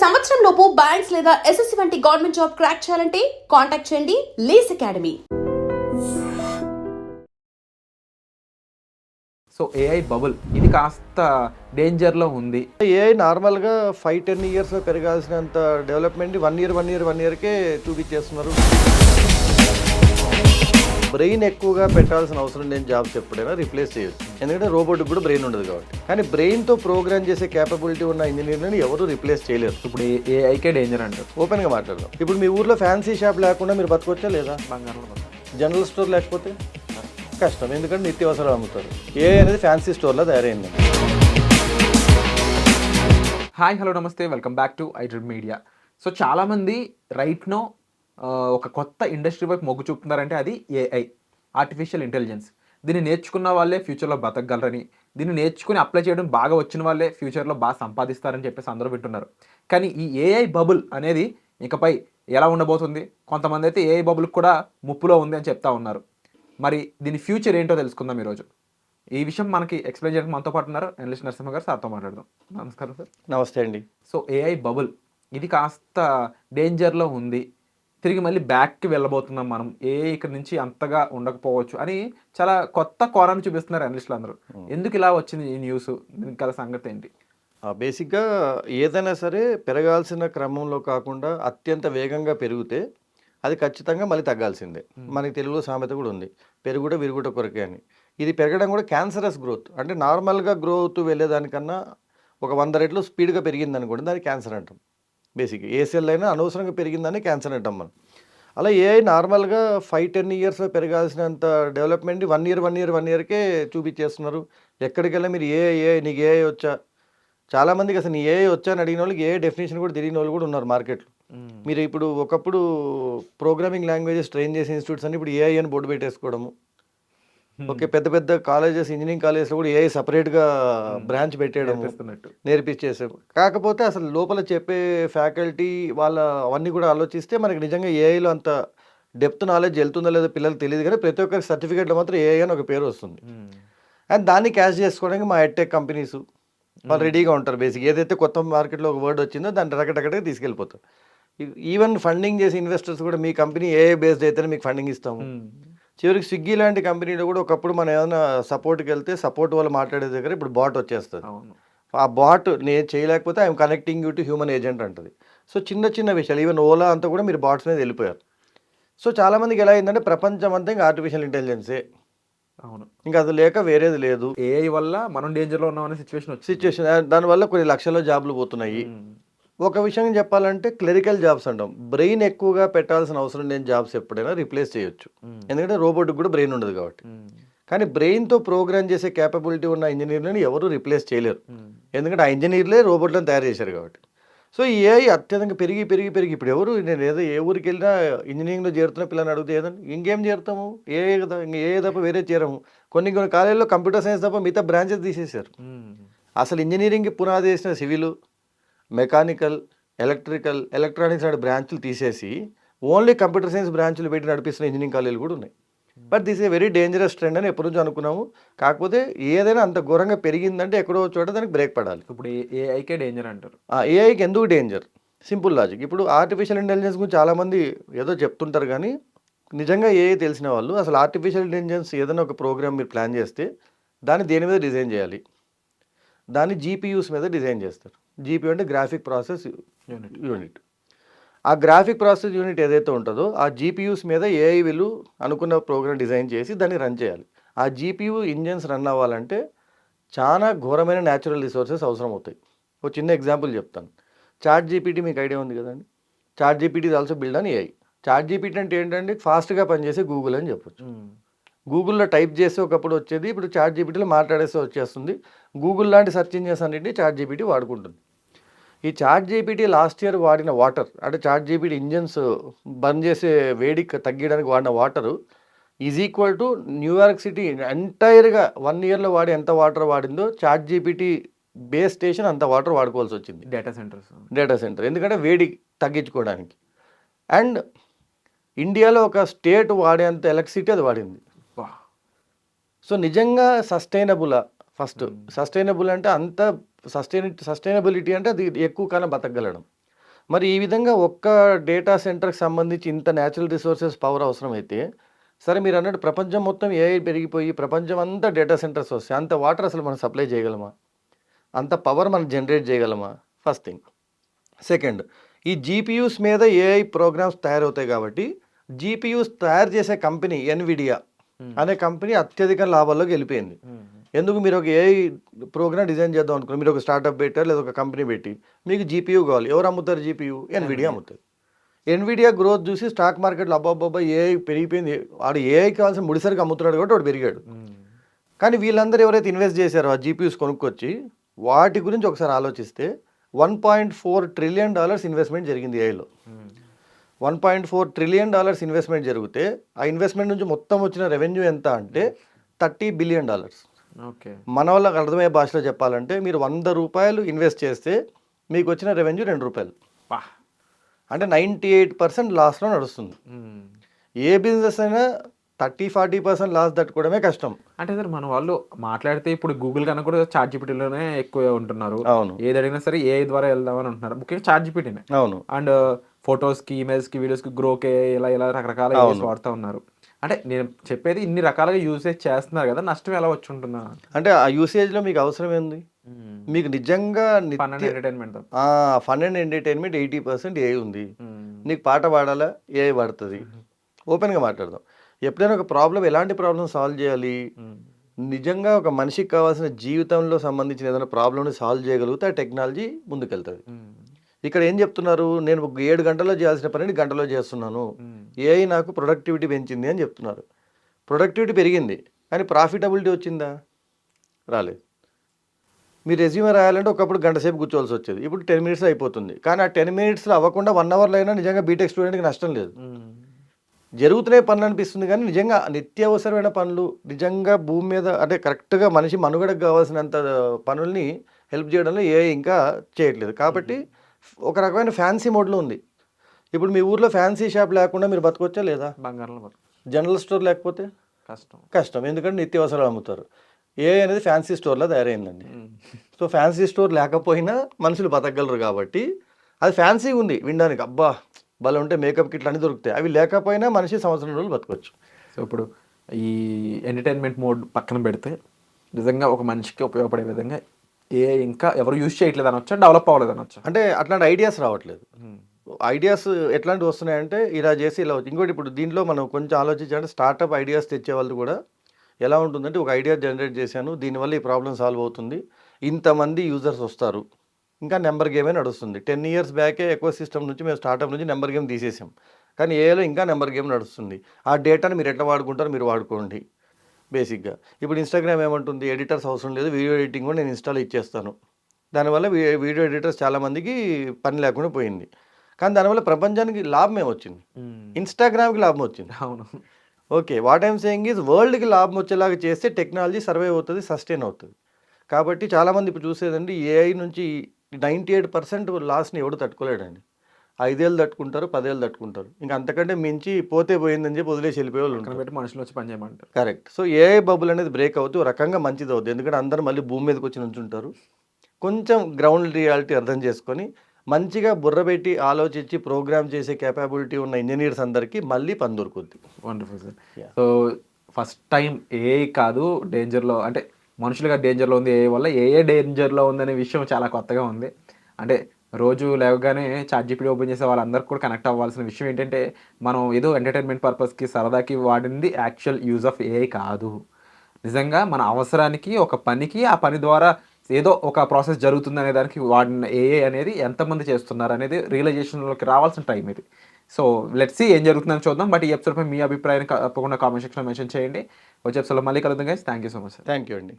సంవత్సరం లోపు బ్యాంక్స్ లేదా ఎస్ఎస్సి వంటి గవర్నమెంట్ జాబ్ క్రాక్ చేయాలంటే కాంటాక్ట్ చేయండి less academy. So AI bubble ఇది కాస్త డేంజర్లో ఉంది. ఏఐ నార్మల్గా 5-10 ఇయర్స్లో పెరగాల్సినంత డెవలప్మెంట్ వన్ ఇయర్కే చూపించేస్తున్నారు. బ్రెయిన్ ఎక్కువగా పెట్టాల్సిన అవసరం లేని జాబ్స్ ఎప్పుడైనా రిప్లేస్ చేయొచ్చు, ఎందుకంటే రోబోట్కి కూడా బ్రెయిన్ ఉండదు కాబట్టి. కానీ బ్రెయిన్తో ప్రోగ్రామ్ చేసే క్యాపబిలిటీ ఉన్న ఇంజనీర్లను ఎవరు రిప్లేస్ చేయలేరు. ఇప్పుడు ఏఐకే డేంజర్ అంటారు. ఓపెన్గా మాట్లాడదాం. ఇప్పుడు మీ ఊర్లో ఫ్యాన్సీ షాప్ లేకుండా మీరు బతకొచ్చా లేదా? బంగారం జనరల్ స్టోర్ లేకపోతే కష్టం, ఎందుకంటే నిత్యావసరాలు అమ్ముతారు. ఏఐ అనేది ఫ్యాన్సీ స్టోర్లో తయారైంది. హాయ్ హలో నమస్తే, welcome back to iDream media. So చాలామంది రైట్ నో ఒక కొత్త ఇండస్ట్రీ వైపు మొగ్గు చూపుతున్నారంటే అది ఏఐ, ఆర్టిఫిషియల్ ఇంటెలిజెన్స్. దీన్ని నేర్చుకున్న వాళ్ళే ఫ్యూచర్లో బతకగలరని, దీన్ని నేర్చుకుని అప్లై చేయడం బాగా వచ్చిన వాళ్ళే ఫ్యూచర్లో బాగా సంపాదిస్తారని చెప్పేసి అందరూ వింటున్నారు. కానీ ఈ ఏఐ బబుల్ అనేది ఇకపై ఎలా ఉండబోతుంది? కొంతమంది అయితే ఏఐ బబుల్ కూడా ముప్పులో ఉంది అని చెప్తా ఉన్నారు. మరి దీని ఫ్యూచర్ ఏంటో తెలుసుకుందాం ఈరోజు. ఈ విషయం మనకి ఎక్స్ప్లెయిన్ చేయడానికి మనతో పాటు ఉన్నారు ఎన్ఎల్ఎస్ నరసింహ గారు. సార్తో మాట్లాడదాం. నమస్కారం సార్. నమస్తే అండి. సో ఏఐ బబుల్ ఇది కాస్త డేంజర్లో ఉంది, తిరిగి మళ్ళీ బ్యాక్కి వెళ్ళబోతున్నాం మనం, ఏఐ ఇక్కడ నుంచి అంతగా ఉండకపోవచ్చు అని చాలా కొత్త కోణాన్ని చూపిస్తున్నారు అనలిస్టులు అందరూ. ఎందుకు ఇలా వచ్చింది ఈ న్యూస్? దీనికి గల సంగతి ఏంటి? బేసిక్గా ఏదైనా సరే పెరగాల్సిన క్రమంలో కాకుండా అత్యంత వేగంగా పెరిగితే అది ఖచ్చితంగా మళ్ళీ తగ్గాల్సిందే. మనకి తెలుగులో సామెత కూడా ఉంది, పెరుగుట విరుగుట కొరకే అని. ఇది పెరగడం కూడా క్యాన్సరస్ గ్రోత్. అంటే నార్మల్గా గ్రోత్ వెళ్ళేదానికన్నా ఒక 100 రెట్లు స్పీడ్గా పెరిగింది అనుకోండి, దాన్ని క్యాన్సర్ అంటాం. బేసిక్ ఏ సెల్ అయినా అనవసరంగా పెరిగిందని క్యాన్సర్ అంటాం మనం. అలా ఏఐ నార్మల్గా 5-10 ఇయర్స్లో పెరగాల్సినంత డెవలప్మెంట్ వన్ ఇయర్కే చూపించేస్తున్నారు. ఎక్కడికెళ్ళా మీరు ఏఐ నీకు ఏఐ వచ్చా? చాలామందికి అసలు నీ ఏఐ వచ్చా అని అడిగిన వాళ్ళకి ఏఐ డెఫినేషన్ కూడా తెలియని వాళ్ళు కూడా ఉన్నారు మార్కెట్లో. మీరు ఇప్పుడు ఒకప్పుడు ప్రోగ్రామింగ్ లాంగ్వేజెస్ ట్రైన్ చేసే ఇన్స్టిట్యూట్స్ అన్ని ఇప్పుడు ఏఐ అని బోర్డు పెట్టేసుకోవడము. ఓకే, పెద్ద పెద్ద కాలేజెస్, ఇంజనీరింగ్ కాలేజెస్లో కూడా ఏఐ సపరేట్గా బ్రాంచ్ పెట్టేయడం, నేర్పించేసారు. కాకపోతే అసలు లోపల చెప్పే ఫ్యాకల్టీ వాళ్ళ అవన్నీ కూడా ఆలోచిస్తే మనకి నిజంగా ఏఐలో అంత డెప్త్ నాలెడ్జ్ వెళ్తుందో లేదో పిల్లలకు తెలియదు, కానీ ప్రతి ఒక్కరి సర్టిఫికేట్లో మాత్రం ఏఐ అని ఒక పేరు వస్తుంది. అండ్ దాన్ని క్యాష్ చేసుకోవడానికి మా ఎడ్టెక్ కంపెనీస్ వాళ్ళు రెడీగా ఉంటారు. బేసిక్ ఏదైతే కొత్త మార్కెట్లో ఒక వర్డ్ వచ్చిందో దాన్ని రకటకటగా తీసుకెళ్ళిపోతారు. ఈవెన్ ఫండింగ్ చేసే ఇన్వెస్టర్స్ కూడా మీ కంపెనీ ఏఐ బేస్డ్ అయితేనే మీకు ఫండింగ్ ఇస్తాము. చివరికి స్విగ్గీ లాంటి కంపెనీలో కూడా ఒకప్పుడు మనం ఏమైనా సపోర్ట్కి వెళ్తే సపోర్ట్ వాళ్ళు మాట్లాడే దగ్గర ఇప్పుడు బాట్ వచ్చేస్తుంది. ఆ బాట్ నేను చేయలేకపోతే I'm connecting you to human agent అంటుంది. సో చిన్న చిన్న విషయాలు, ఈవెన్ ఓలా అంతా కూడా మీరు బాట్స్ మీద వెళ్ళిపోయారు. సో చాలామందికి ఎలా అయిందంటే ప్రపంచం అంతా ఇంకా ఆర్టిఫిషియల్ ఇంటెలిజెన్సే. అవును, ఇంకా అది లేక వేరేది లేదు. ఏఐ వల్ల మనం డేంజర్లో ఉన్నామనే సిచ్యువేషన్ దానివల్ల కొన్ని లక్షల జాబ్లు పోతున్నాయి. ఒక విషయం చెప్పాలంటే క్లరికల్ జాబ్స్ అంటాం. బ్రెయిన్ ఎక్కువగా పెట్టాల్సిన అవసరం లేని జాబ్స్ ఎప్పుడైనా రిప్లేస్ చేయొచ్చు, ఎందుకంటే రోబోట్కి కూడా బ్రెయిన్ ఉండదు కాబట్టి. కానీ బ్రెయిన్తో ప్రోగ్రామ్ చేసే క్యాపబిలిటీ ఉన్న ఇంజనీర్లను ఎవరు రిప్లేస్ చేయలేరు, ఎందుకంటే ఆ ఇంజనీర్లే రోబోట్లను తయారు చేశారు కాబట్టి. సో ఈ ఏఐ అత్యధికంగా పెరిగి ఇప్పుడు ఎవరు, నేను ఏదో ఏ ఊరికి వెళ్ళినా ఇంజనీరింగ్లో చేరుతున్న పిల్లల్ని అడిగితే ఏదంటే ఇంకేం చేరుతాము, ఏఐ కదా, ఇంకా ఏఐ తప్ప వేరే చేరము. కొన్ని కాలేజీల్లో కంప్యూటర్ సైన్స్ తప్ప మిగతా బ్రాంచెస్ తీసేశారు. అసలు ఇంజనీరింగ్కి పునాది వేసిన సివిల్, మెకానికల్, ఎలక్ట్రికల్, ఎలక్ట్రానిక్స్ అనే బ్రాంచ్లు తీసేసి ఓన్లీ కంప్యూటర్ సైన్స్ బ్రాంచ్లు పెట్టి నడిపిస్తున్న ఇంజనీరింగ్ కాలేజీలు కూడా ఉన్నాయి. But this a very dangerous trend అని ఎప్పటి నుంచి అనుకున్నాము. కాకపోతే ఏదైనా అంత ఘోరంగా పెరిగిందంటే ఎక్కడో చోట దానికి బ్రేక్ పడాలి. ఇప్పుడు ఏఐకే డేంజర్ అంటారు. ఏఐకి ఎందుకు డేంజర్? Simple logic. ఇప్పుడు ఆర్టిఫిషియల్ ఇంటెలిజెన్స్ గురించి చాలామంది ఏదో చెప్తుంటారు, కానీ నిజంగా ఏఐ తెలిసిన వాళ్ళు అసలు ఆర్టిఫిషియల్ ఇంటెలిజెన్స్ ఏదైనా ఒక ప్రోగ్రామ్ మీరు ప్లాన్ చేస్తే దాన్ని దేని మీద డిజైన్ చేయాలి? దాన్ని జీపీయూస్ మీద డిజైన్ చేస్తారు. జీపీయూ అంటే గ్రాఫిక్ ప్రాసెస్ యూనిట్. ఆ గ్రాఫిక్ ప్రాసెస్ యూనిట్ ఏదైతే ఉంటుందో ఆ జీపీయూస్ మీద ఏఐ వీళ్ళు అనుకున్న ప్రోగ్రామ్ డిజైన్ చేసి దాన్ని రన్ చేయాలి. ఆ జీపీయూ ఇంజన్స్ రన్ అవ్వాలంటే చాలా ఘోరమైన న్యాచురల్ రిసోర్సెస్ అవసరం అవుతాయి. ఒక చిన్న ఎగ్జాంపుల్ చెప్తాను. చాట్ జీపీటీ మీకు ఐడియా ఉంది కదండి. చాట్ జీపీటీ ఆల్సో బిల్డ్ అని ఏఐ. చాట్ జీపీటీ అంటే ఏంటంటే ఫాస్ట్గా పనిచేసే గూగుల్ అని చెప్పొచ్చు. గూగుల్లో టైప్ చేస్తే ఒకప్పుడు వచ్చేది, ఇప్పుడు చాట్ జీపీటీలో మాట్లాడేస్తే వచ్చేస్తుంది. గూగుల్ లాంటి సెర్చ్ ఇంజిన్స్ అన్నింటినీ చాట్ జీపీటీ వాడుకుంటుంది. ఈ చాట్ జీపీటీ లాస్ట్ ఇయర్ వాడిన వాటర్, అంటే చాట్ జీపీటీ ఇంజన్స్ బంద్ చేసే వేడి తగ్గడానికి వాడిన water is equal to New York city ఎంటైర్గా 1 ఇయర్లో వాడి ఎంత వాటర్ వాడిందో చాట్ జీపీటీ బేస్ స్టేషన్ అంత వాటర్ వాడుకోవాల్సి వచ్చింది. డేటా సెంటర్ ఎందుకంటే వేడి తగ్గించుకోవడానికి. అండ్ ఇండియాలో ఒక స్టేట్ వాడేంత ఎలక్ట్రిసిటీ అది వాడింది. సో నిజంగా సస్టైనబులా? ఫస్ట్ సస్టైనబుల్ అంటే అంత సస్టైనబిలిటీ అంటే అది ఎక్కువ కాలం బతకగలడం. మరి ఈ విధంగా ఒక్క డేటా సెంటర్కి సంబంధించి ఇంత న్యాచురల్ రిసోర్సెస్ పవర్ అవసరమైతే, సరే మీరు అన్నట్టు ప్రపంచం మొత్తం ఏఐ పెరిగిపోయి ప్రపంచం అంతా డేటా సెంటర్స్ వస్తాయి. అంత వాటర్ అసలు మనం సప్లై చేయగలమా? అంత పవర్ మనం జనరేట్ చేయగలమా? First thing. సెకండ్, ఈ జీపీయూస్ మీద ఏఐ ప్రోగ్రామ్స్ తయారవుతాయి కాబట్టి జీపీయూస్ తయారు చేసే కంపెనీ ఎన్విడియా అనే కంపెనీ అత్యధిక లాభాల్లోకి వెళ్ళిపోయింది. ఎందుకు? మీరు ఒక ఏఐ ప్రోగ్రామ్ డిజైన్ చేద్దాం అనుకున్నారు, మీరు ఒక స్టార్ట్అప్ పెట్టారు లేదా ఒక కంపెనీ పెట్టి మీకు జీపీయూ కావాలి. ఎవరు అమ్ముతారు జీపీయూ? ఎన్విడియా అమ్ముతారు. ఎన్విడియా గ్రోత్ చూసి స్టాక్ మార్కెట్లో అబ్బాబ్బా ఏఐ పెరిగిపోయింది, వాడు ఏఐ కావాల్సిన ముడిసరికి అమ్ముతున్నాడు కాబట్టి వాడు పెరిగాడు. కానీ వీళ్ళందరూ ఎవరైతే ఇన్వెస్ట్ చేశారో ఆ జీపీయూస్ కొనుక్కొచ్చి వాటి గురించి ఒకసారి ఆలోచిస్తే $1.4 ట్రిలియన్ ఇన్వెస్ట్మెంట్ జరిగింది ఏఐలో. $1.4 ట్రిలియన్ ఇన్వెస్ట్మెంట్ జరిగితే ఆ ఇన్వెస్ట్మెంట్ నుంచి మొత్తం వచ్చిన రెవెన్యూ ఎంత అంటే $30 బిలియన్. ఓకే, మన వాళ్ళకి అర్థమయ్యే భాషలో చెప్పాలంటే మీరు ₹100 ఇన్వెస్ట్ చేస్తే మీకు వచ్చిన రెవెన్యూ ₹2. అంటే 98% లాస్లో నడుస్తుంది. ఏ బిజినెస్ అయినా 30-40% లాస్ తట్టుకోవడమే కష్టం. అంటే సార్ మన వాళ్ళు మాట్లాడితే ఇప్పుడు గూగుల్ కన్నా కూడా చాట్ జీపీటీలోనే ఎక్కువ ఉంటున్నారు. అవును, ఏది అడిగినా సరే ఏఐ ద్వారా వెళ్దామని ఉంటున్నారు, ముఖ్యంగా చాట్ జీపీటీనే. అవును. అండ్ ఫొటోస్కి, ఇమేజ్కి, వీడియోస్కి, గ్రోకే ఇలా రకరకాల యూస్ వాడుతూ ఉన్నారు. అంటే నేను చెప్పేది ఇన్ని రకాలుగా యూసేజ్ చేస్తున్నారు కదా, నష్టం ఎలా వచ్చి ఉంటుందా? అంటే ఆ యూసేజ్లో మీకు అవసరం ఏంది? మీకు నిజంగా fun and entertainment. Fun and entertainment 80% AI ఉంది. నీకు పాట పాడాలా? ఏఐ పాడుతుంది. ఓపెన్గా మాట్లాడదాం. ఎప్పుడైనా ఒక ప్రాబ్లం, ఎలాంటి ప్రాబ్లం సాల్వ్ చేయాలి, నిజంగా ఒక మనిషికి కావాల్సిన జీవితంలో సంబంధించిన ఏదైనా ప్రాబ్లమ్ని సాల్వ్ చేయగలిగితే ఆ టెక్నాలజీ ముందుకెళ్తుంది. ఇక్కడ ఏం చెప్తున్నారు? నేను 7 గంటల్లో చేయాల్సిన పనిని గంటలో చేస్తున్నాను, ఏఐ నాకు ప్రొడక్టివిటీ పెంచింది అని చెప్తున్నారు. ప్రొడక్టివిటీ పెరిగింది కానీ ప్రాఫిటబిలిటీ వచ్చిందా? రాలేదు. మీరు రెజ్యూమే రాయాలంటే ఒకప్పుడు గంట సేపు కూర్చోవాల్సి వచ్చేది, ఇప్పుడు 10 మినిట్స్ అయిపోతుంది. కానీ ఆ 10 మినిట్స్లో అవ్వకుండా 1 అవర్లో అయినా నిజంగా బీటెక్ స్టూడెంట్కి నష్టం లేదు. జరుగుతున్నాయి పనులు అనిపిస్తుంది కానీ నిజంగా నిత్యావసరమైన పనులు, నిజంగా భూమి మీద అంటే కరెక్ట్గా మనిషి మనుగడకు కావాల్సినంత పనుల్ని హెల్ప్ చేయడంలో ఏఐ ఇంకా చేయట్లేదు. కాబట్టి ఒక రకమైన ఫ్యాన్సీ మోడ్లో ఉంది. ఇప్పుడు మీ ఊర్లో ఫ్యాన్సీ షాప్ లేకుండా మీరు బతకొచ్చా లేదా? బంగారంలో జనరల్ స్టోర్ లేకపోతే కష్టం, ఎందుకంటే నిత్యావసరాలు అమ్ముతారు. ఏఐ అనేది ఫ్యాన్సీ స్టోర్లో తయారైందండి. సో ఫ్యాన్సీ స్టోర్ లేకపోయినా మనుషులు బతకగలరు కాబట్టి అది ఫ్యాన్సీగా ఉంది వినడానికి, అబ్బా భలే ఉంటే మేకప్ కిట్లు అన్నీ దొరుకుతాయి. అవి లేకపోయినా మనిషి సంవత్సరం రోజులు బతకొచ్చు. సో ఇప్పుడు ఈ ఎంటర్టైన్మెంట్ మోడ్ పక్కన పెడితే నిజంగా ఒక మనిషికి ఉపయోగపడే విధంగా ఏ ఇంకా ఎవరు యూజ్ చేయట్లేదు అనొచ్చా, డెవలప్ అవ్వలేదు అనొచ్చా? అంటే అట్లాంటి ఐడియాస్ రావట్లేదు. ఐడియాస్ ఎట్లాంటివి వస్తున్నాయంటే ఇలా చేసి ఇలా వచ్చి. ఇంకోటి ఇప్పుడు దీంట్లో మనం కొంచెం ఆలోచించాలంటే స్టార్టప్ ఐడియాస్ తెచ్చే వాళ్ళు కూడా ఎలా ఉంటుందంటే, ఒక ఐడియా జనరేట్ చేశాను, దీనివల్ల ఈ ప్రాబ్లం సాల్వ్ అవుతుంది, ఇంతమంది యూజర్స్ వస్తారు, ఇంకా నెంబర్ గేమే నడుస్తుంది. 10 ఇయర్స్ బ్యాకే ఎకో సిస్టమ్ నుంచి మేము స్టార్టప్ నుంచి నెంబర్ గేమ్ తీసేసాం, కానీ ఏఐలో ఇంకా నెంబర్ గేమ్ నడుస్తుంది. ఆ డేటాని మీరు ఎట్లా వాడుకుంటారో మీరు వాడుకోండి. బేసిక్గా ఇప్పుడు ఇన్స్టాగ్రామ్ ఏమంటుంది, ఎడిటర్స్ అవసరం లేదు, వీడియో ఎడిటింగ్ కూడా నేను ఇన్స్టాల్ ఇచ్చేస్తాను. దానివల్ల వీడియో ఎడిటర్స్ చాలామందికి పని లేకుండా పోయింది. కానీ దానివల్ల ప్రపంచానికి లాభం ఏమొచ్చింది? ఇన్స్టాగ్రామ్కి లాభం వచ్చింది. అవును. Okay, what I'm saying is వరల్డ్కి లాభం వచ్చేలాగా చేస్తే టెక్నాలజీ సర్వైవ్ అవుతుంది, సస్టైన్ అవుతుంది. కాబట్టి చాలామంది ఇప్పుడు చూసేదండి, ఏఐ నుంచి 98% లాస్ని ఎవడు తట్టుకోలేడండి. 5 ఏళ్ళు తట్టుకుంటారు, 10 ఏళ్ళు తట్టుకుంటారు, ఇంకా అంతకంటే మించి పోతే పోయిందని చెప్పి వదిలేసి వెళ్ళిపోయే వాళ్ళు ఉంటారు. పెట్టి మనుషులు వచ్చి పని చేయమంటారు. కరెక్ట్. సో ఏఐ బబుల్ అనేది బ్రేక్ అవుతూ ఒక రకంగా మంచిది అవుతుంది. ఎందుకంటే అందరూ మళ్ళీ భూమి మీదకి వచ్చి నుంచుంటారు. కొంచెం గ్రౌండ్ రియాలిటీ అర్థం చేసుకొని మంచిగా బుర్రబెట్టి ఆలోచించి ప్రోగ్రామ్ చేసే కేపబిలిటీ ఉన్న ఇంజనీర్స్ అందరికీ మళ్ళీ పని దొరుకుద్ది. Wonderful sir. So first time AI కాదు డేంజర్లో, అంటే మనుషులుగా డేంజర్లో ఉంది ఏఐ వల్ల, ఏఐ డేంజర్లో ఉందనే విషయం చాలా కొత్తగా ఉంది. అంటే రోజు లేవగానే చాట్ జీపీటీ ఓపెన్ చేసే వాళ్ళందరికీ కూడా కనెక్ట్ అవ్వాల్సిన విషయం ఏంటంటే, మనం ఏదో ఎంటర్టైన్మెంట్ పర్పస్కి సరదాకి వాడింది యాక్చువల్ యూజ్ ఆఫ్ ఏఐ కాదు. నిజంగా మన అవసరానికి, ఒక పనికి, ఆ పని ద్వారా ఏదో ఒక ప్రాసెస్ జరుగుతుంది అనే దానికి వాడిన ఏఐ అనేది ఎంతమంది చేస్తున్నారు అనేది రియలైజేషన్లోకి రావాల్సిన టైం ఇది. సో లెట్స్ సీ ఏం జరుగుతుందని చూద్దాం. బట్ ఈ ఎపిసోడ్పై మీ అభిప్రాయాన్ని తప్పకుండా కామెంట్ సెక్షన్లో మెన్షన్ చేయండి. వచ్చే ఎపిసోడ్లో మళ్ళీ కలుద్దాం guys. Thank you so much sir. Thank you అండి.